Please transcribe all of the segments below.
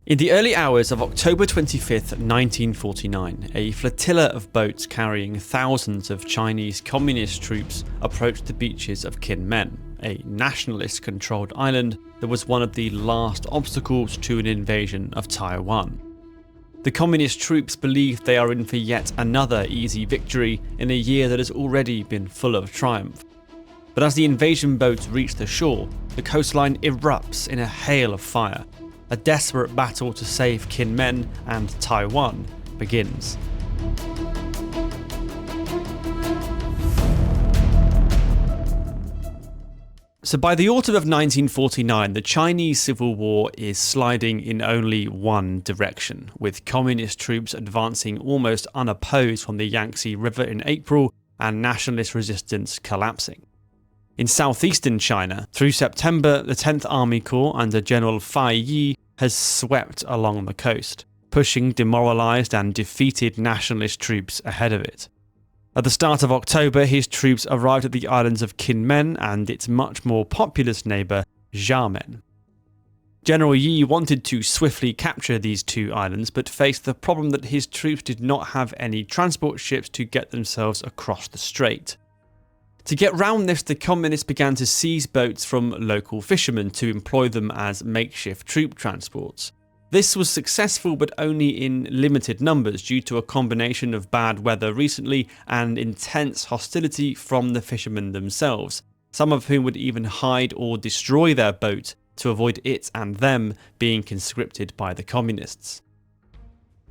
In the early hours of October 25th, 1949, a flotilla of boats carrying thousands of Chinese communist troops approached the beaches of Kinmen, a nationalist-controlled island that was one of the last obstacles to an invasion of Taiwan. The communist troops believe they are in for yet another easy victory in a year that has already been full of triumph. But as the invasion boats reach the shore, the coastline erupts in a hail of fire. A desperate battle to save Kinmen and Taiwan begins. So by the autumn of 1949, the Chinese Civil War is sliding in only one direction, with communist troops advancing almost unopposed from the Yangtze River in April and nationalist resistance collapsing. In southeastern China, through September, the 10th Army Corps under General Fai Yi has swept along the coast, pushing demoralised and defeated nationalist troops ahead of it. At the start of October, his troops arrived at the islands of Kinmen and its much more populous neighbour, Xiamen. General Yi wanted to swiftly capture these two islands, but faced the problem that his troops did not have any transport ships to get themselves across the strait. To get round this, the communists began to seize boats from local fishermen to employ them as makeshift troop transports. This was successful, but only in limited numbers due to a combination of bad weather recently and intense hostility from the fishermen themselves, some of whom would even hide or destroy their boat to avoid it and them being conscripted by the communists.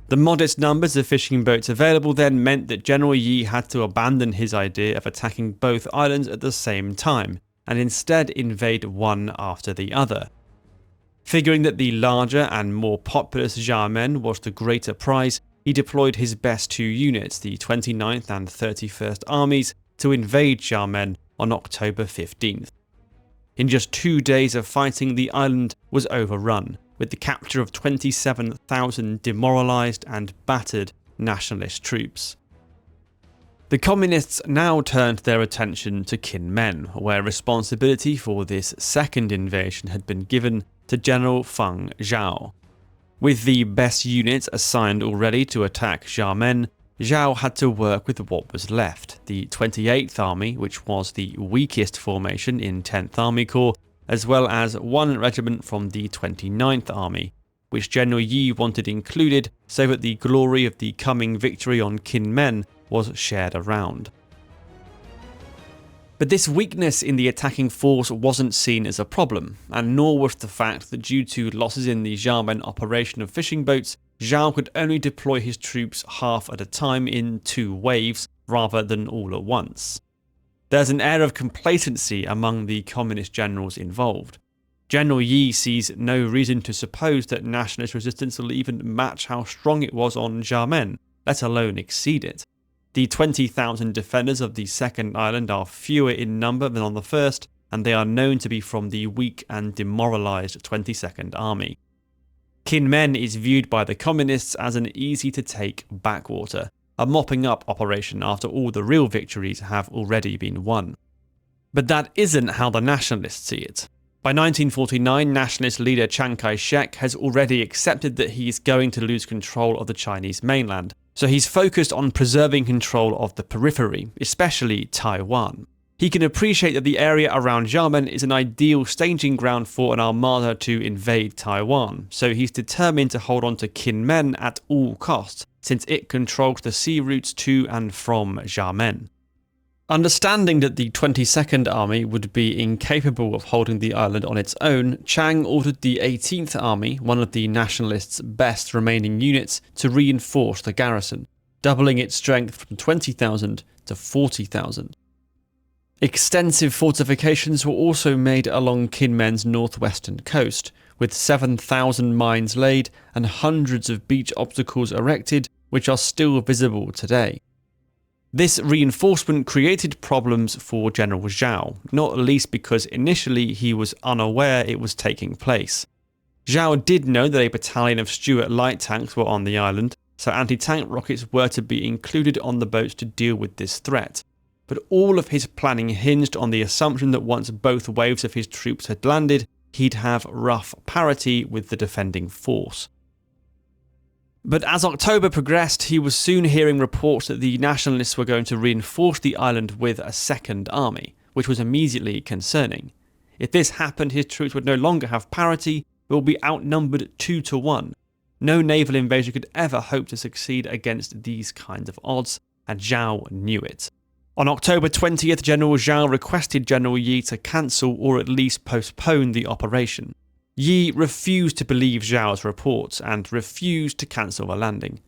The modest numbers of fishing boats available then meant that General Yi had to abandon his idea of attacking both islands at the same time, and instead invade one after the other. Figuring that the larger and more populous Xiamen was the greater prize, he deployed his best two units, the 29th and 31st Armies, to invade Xiamen on October 15th. In just 2 days of fighting, the island was overrun, with the capture of 27,000 demoralised and battered nationalist troops. The communists now turned their attention to Kinmen, where responsibility for this second invasion had been given to General Feng Zhao. With the best units assigned already to attack Xiamen, Zhao had to work with what was left, the 28th Army, which was the weakest formation in 10th Army Corps, as well as one regiment from the 29th Army, which General Yi wanted included so that the glory of the coming victory on Kinmen was shared around. But this weakness in the attacking force wasn't seen as a problem, and nor was the fact that due to losses in the Xiamen operation of fishing boats, Zhao could only deploy his troops half at a time in 2 waves rather than all at once. There's an air of complacency among the communist generals involved. General Yi sees no reason to suppose that nationalist resistance will even match how strong it was on Xiamen, let alone exceed it. The 20,000 defenders of the second island are fewer in number than on the first, and they are known to be from the weak and demoralised 22nd Army. Kinmen is viewed by the communists as an easy-to-take backwater, a mopping-up operation after all the real victories have already been won. But that isn't how the nationalists see it. By 1949, nationalist leader Chiang Kai-shek has already accepted that he is going to lose control of the Chinese mainland, so he's focused on preserving control of the periphery, especially Taiwan. He can appreciate that the area around Xiamen is an ideal staging ground for an armada to invade Taiwan, so he's determined to hold on to Kinmen at all costs, since it controls the sea routes to and from Xiamen. Understanding that the 22nd Army would be incapable of holding the island on its own, Chiang ordered the 18th Army, one of the nationalists' best remaining units, to reinforce the garrison, doubling its strength from 20,000 to 40,000. Extensive fortifications were also made along Kinmen's northwestern coast, with 7,000 mines laid and hundreds of beach obstacles erected, which are still visible today. This reinforcement created problems for General Zhao, not least because initially he was unaware it was taking place. Zhao did know that a battalion of Stuart light tanks were on the island, so anti-tank rockets were to be included on the boats to deal with this threat. But all of his planning hinged on the assumption that once both waves of his troops had landed, he'd have rough parity with the defending force. But as October progressed, he was soon hearing reports that the Nationalists were going to reinforce the island with a second army, which was immediately concerning. If this happened, his troops would no longer have parity, but would be outnumbered 2-1. No naval invasion could ever hope to succeed against these kinds of odds, and Zhao knew it. On October 20th, General Zhao requested General Yi to cancel or at least postpone the operation. Yi refused to believe Zhao's reports and refused to cancel the landing.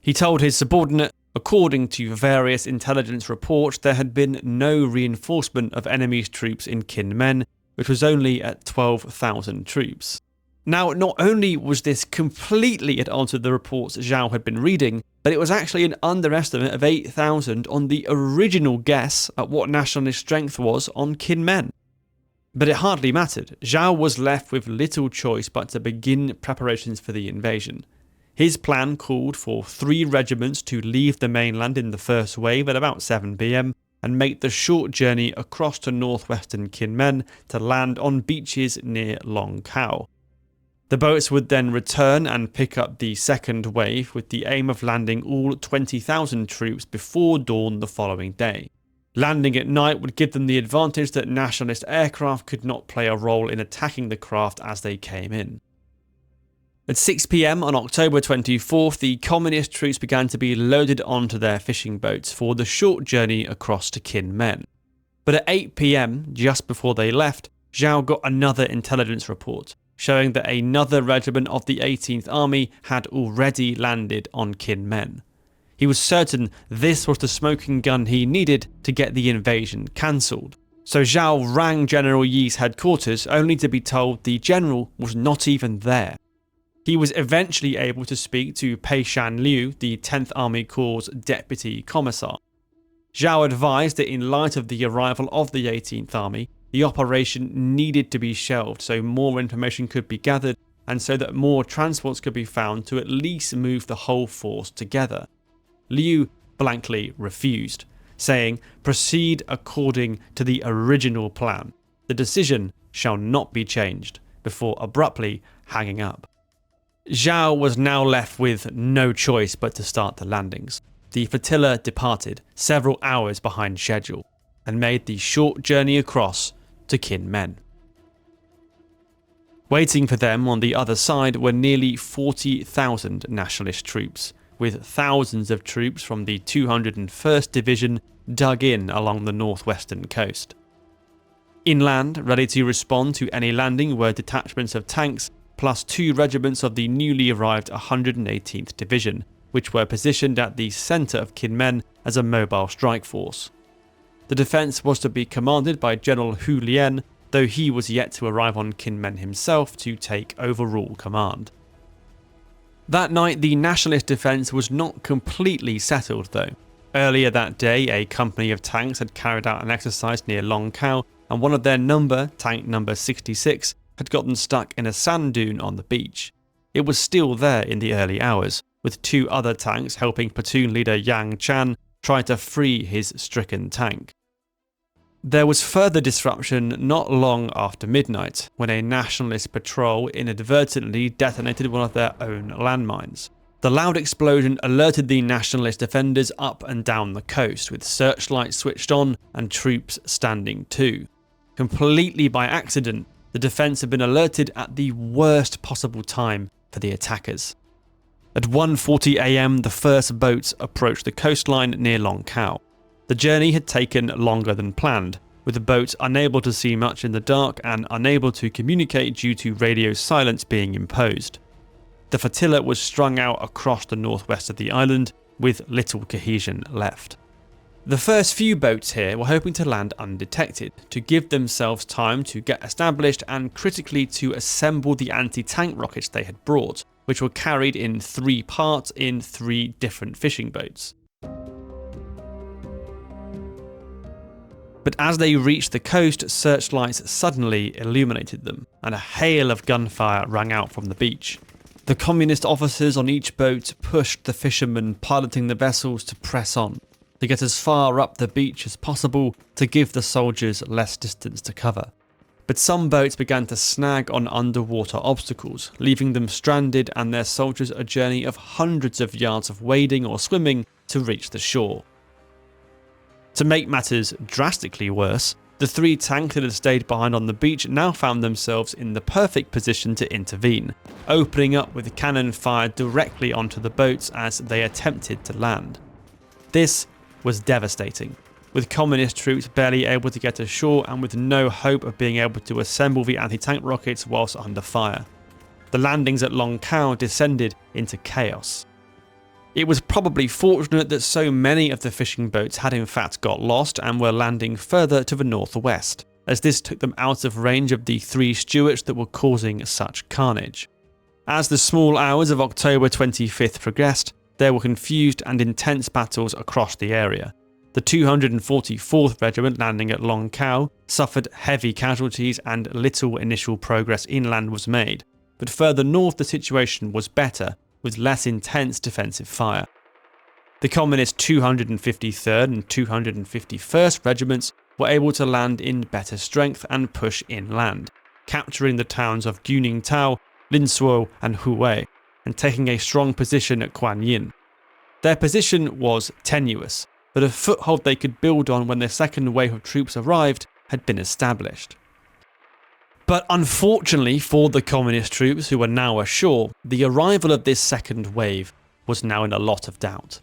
He told his subordinate, according to various intelligence reports, there had been no reinforcement of enemy's troops in Kinmen, which was only at 12,000 troops. Now, not only was this completely at odds with the reports Zhao had been reading, but it was actually an underestimate of 8,000 on the original guess at what Nationalist strength was on Kinmen. But it hardly mattered. Zhao was left with little choice but to begin preparations for the invasion. His plan called for 3 regiments to leave the mainland in the first wave at about 7 PM and make the short journey across to northwestern Kinmen to land on beaches near Longkou. The boats would then return and pick up the second wave with the aim of landing all 20,000 troops before dawn the following day. Landing at night would give them the advantage that Nationalist aircraft could not play a role in attacking the craft as they came in. At 6 PM on October 24th, the Communist troops began to be loaded onto their fishing boats for the short journey across to Kinmen. But at 8 PM, just before they left, Zhao got another intelligence report, showing that another regiment of the 18th Army had already landed on Kinmen. He was certain this was the smoking gun he needed to get the invasion cancelled. So Zhao rang General Yi's headquarters only to be told the general was not even there. He was eventually able to speak to Pei Shan Liu, the 10th Army Corps' deputy commissar. Zhao advised that in light of the arrival of the 18th Army, the operation needed to be shelved so more information could be gathered and so that more transports could be found to at least move the whole force together. Liu blankly refused, saying, "Proceed according to the original plan. The decision shall not be changed," before abruptly hanging up. Zhao was now left with no choice but to start the landings. The flotilla departed, several hours behind schedule, and made the short journey across to Kinmen. Waiting for them on the other side were nearly 40,000 Nationalist troops, with thousands of troops from the 201st Division dug in along the northwestern coast. Inland, ready to respond to any landing, were detachments of tanks plus 2 regiments of the newly arrived 118th Division, which were positioned at the centre of Kinmen as a mobile strike force. The defence was to be commanded by General Hu Lian, though he was yet to arrive on Kinmen himself to take overall command. That night, the Nationalist defence was not completely settled though. Earlier that day, a company of tanks had carried out an exercise near Longkou, and one of their number, tank number 66, had gotten stuck in a sand dune on the beach. It was still there in the early hours, with 2 other tanks helping platoon leader Yang Chan try to free his stricken tank. There was further disruption not long after midnight, when a Nationalist patrol inadvertently detonated one of their own landmines. The loud explosion alerted the Nationalist defenders up and down the coast, with searchlights switched on and troops standing to. Completely by accident, the defence had been alerted at the worst possible time for the attackers. At 1:40 AM, the first boats approached the coastline near Longkou. The journey had taken longer than planned, with the boats unable to see much in the dark and unable to communicate due to radio silence being imposed. The flotilla was strung out across the northwest of the island, with little cohesion left. The first few boats here were hoping to land undetected, to give themselves time to get established and critically to assemble the anti-tank rockets they had brought, which were carried in 3 parts in 3 different fishing boats. But as they reached the coast, searchlights suddenly illuminated them, and a hail of gunfire rang out from the beach. The communist officers on each boat pushed the fishermen piloting the vessels to press on, to get as far up the beach as possible to give the soldiers less distance to cover. but some boats began to snag on underwater obstacles, leaving them stranded and their soldiers a journey of hundreds of yards of wading or swimming to reach the shore. To make matters drastically worse, the 3 tanks that had stayed behind on the beach now found themselves in the perfect position to intervene, opening up with cannon fire directly onto the boats as they attempted to land. This was devastating, with communist troops barely able to get ashore and with no hope of being able to assemble the anti-tank rockets whilst under fire. The landings at Long Kau descended into chaos. It was probably fortunate that so many of the fishing boats had in fact got lost and were landing further to the northwest, as this took them out of range of the 3 Stuarts that were causing such carnage. As the small hours of October 25th progressed, there were confused and intense battles across the area. The 244th Regiment landing at Long Kau suffered heavy casualties and little initial progress inland was made, but further north the situation was better, with less intense defensive fire. The Communist 253rd and 251st Regiments were able to land in better strength and push inland, capturing the towns of Guningtou, Linsuo and Hue, and taking a strong position at Kuan Yin. Their position was tenuous, but a foothold they could build on when the second wave of troops arrived had been established. But unfortunately for the communist troops who were now ashore, the arrival of this second wave was now in a lot of doubt.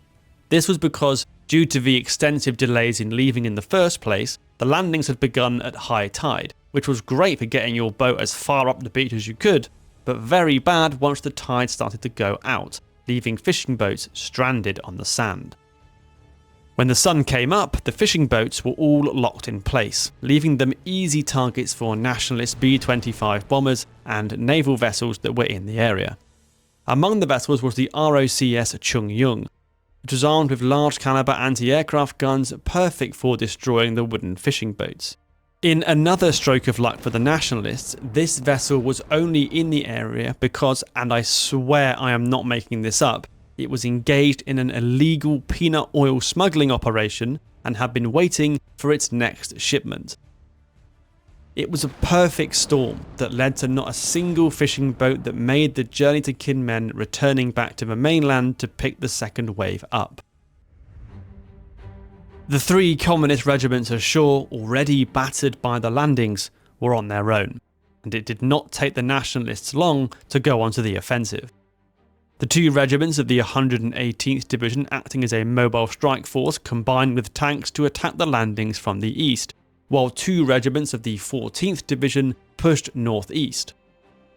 This was because, due to the extensive delays in leaving in the first place, the landings had begun at high tide, which was great for getting your boat as far up the beach as you could, but very bad once the tide started to go out, leaving fishing boats stranded on the sand. When the sun came up, the fishing boats were all locked in place, leaving them easy targets for Nationalist B-25 bombers and naval vessels that were in the area. Among the vessels was the ROCS Chung Yung, which was armed with large caliber anti-aircraft guns perfect for destroying the wooden fishing boats. In another stroke of luck for the Nationalists, this vessel was only in the area because, and I swear I am not making this up, it was engaged in an illegal peanut oil smuggling operation and had been waiting for its next shipment. It was a perfect storm that led to not a single fishing boat that made the journey to Kinmen returning back to the mainland to pick the second wave up. The 3 communist regiments ashore, already battered by the landings, were on their own, and it did not take the Nationalists long to go onto the offensive. The 2 regiments of the 118th Division acting as a mobile strike force combined with tanks to attack the landings from the east, while 2 regiments of the 14th Division pushed northeast.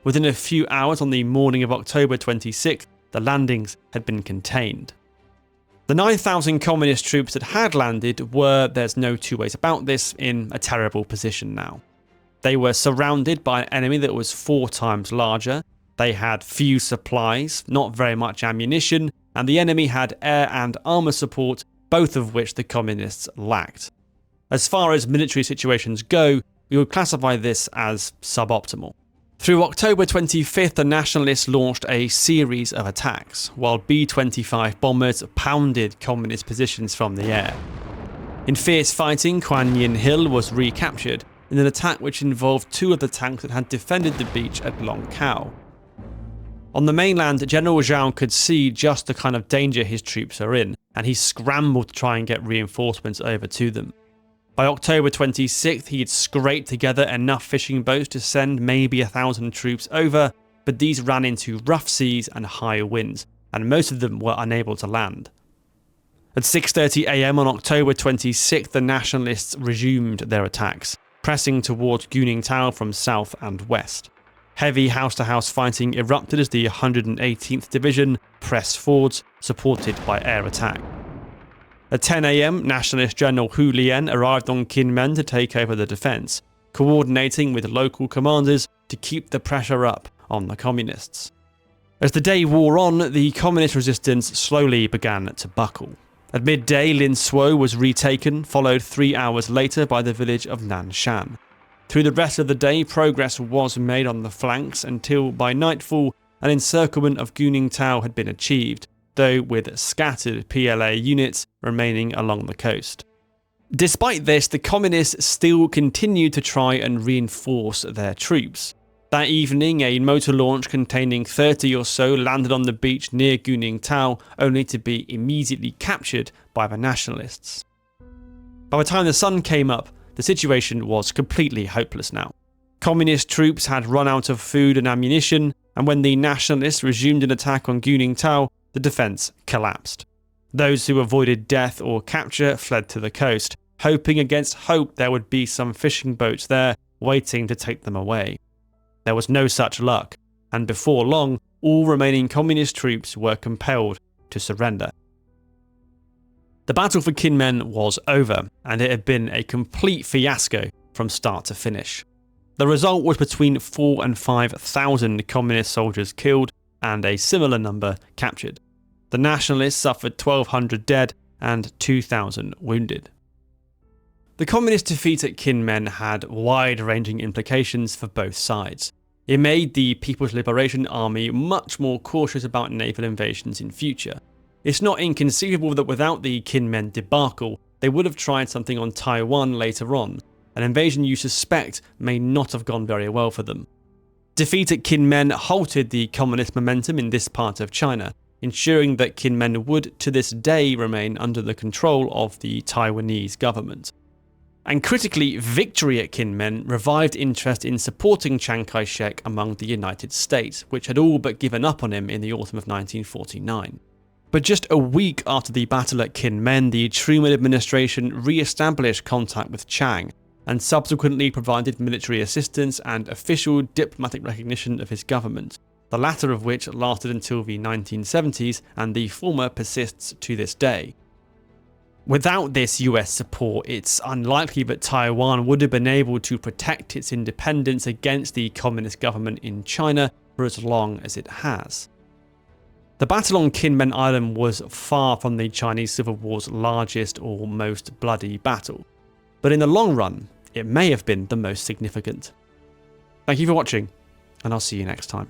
Within a few hours on the morning of October 26th, the landings had been contained. The 9,000 communist troops that had landed were, there's no two ways about this, in a terrible position now. They were surrounded by an enemy that was 4 times larger. They had few supplies, not very much ammunition, and the enemy had air and armour support, both of which the communists lacked. As far as military situations go, we would classify this as suboptimal. Through October 25th, the Nationalists launched a series of attacks, while B-25 bombers pounded communist positions from the air. In fierce fighting, Kuan Yin Hill was recaptured in an attack which involved 2 of the tanks that had defended the beach at Long Kau. On the mainland, General Zhao could see just the kind of danger his troops are in, and he scrambled to try and get reinforcements over to them. By October 26th, he had scraped together enough fishing boats to send maybe 1,000 troops over, but these ran into rough seas and high winds, and most of them were unable to land. At 6:30 AM on October 26th, the Nationalists resumed their attacks, pressing towards Guningtou from south and west. Heavy house-to-house fighting erupted as the 118th Division pressed forwards, supported by air attack. At 10 AM, Nationalist General Hu Lian arrived on Kinmen to take over the defence, coordinating with local commanders to keep the pressure up on the communists. As the day wore on, the communist resistance slowly began to buckle. At midday, Linsuo was retaken, followed 3 hours later by the village of Nanshan. Through the rest of the day, progress was made on the flanks until by nightfall an encirclement of Guningtou had been achieved, though with scattered PLA units remaining along the coast. Despite this, the communists still continued to try and reinforce their troops. That evening, a motor launch containing 30 or so landed on the beach near Guningtou, only to be immediately captured by the Nationalists. By the time the sun came up, the situation was completely hopeless now. Communist troops had run out of food and ammunition, and when the Nationalists resumed an attack on Guningtou, the defence collapsed. Those who avoided death or capture fled to the coast, hoping against hope there would be some fishing boats there waiting to take them away. There was no such luck, and before long, all remaining communist troops were compelled to surrender. The battle for Kinmen was over, and it had been a complete fiasco from start to finish. The result was between 4,000 and 5,000 communist soldiers killed and a similar number captured. The Nationalists suffered 1,200 dead and 2,000 wounded. The communist defeat at Kinmen had wide-ranging implications for both sides. It made the People's Liberation Army much more cautious about naval invasions in future. It's not inconceivable that without the Kinmen debacle, they would have tried something on Taiwan later on, an invasion you suspect may not have gone very well for them. Defeat at Kinmen halted the communist momentum in this part of China, ensuring that Kinmen would to this day remain under the control of the Taiwanese government. And critically, victory at Kinmen revived interest in supporting Chiang Kai-shek among the United States, which had all but given up on him in the autumn of 1949. But just a week after the battle at Kinmen, the Truman administration re-established contact with Chiang, and subsequently provided military assistance and official diplomatic recognition of his government, the latter of which lasted until the 1970s and the former persists to this day. Without this US support, it's unlikely that Taiwan would have been able to protect its independence against the communist government in China for as long as it has. The battle on Kinmen Island was far from the Chinese Civil War's largest or most bloody battle, but in the long run, it may have been the most significant. Thank you for watching, and I'll see you next time.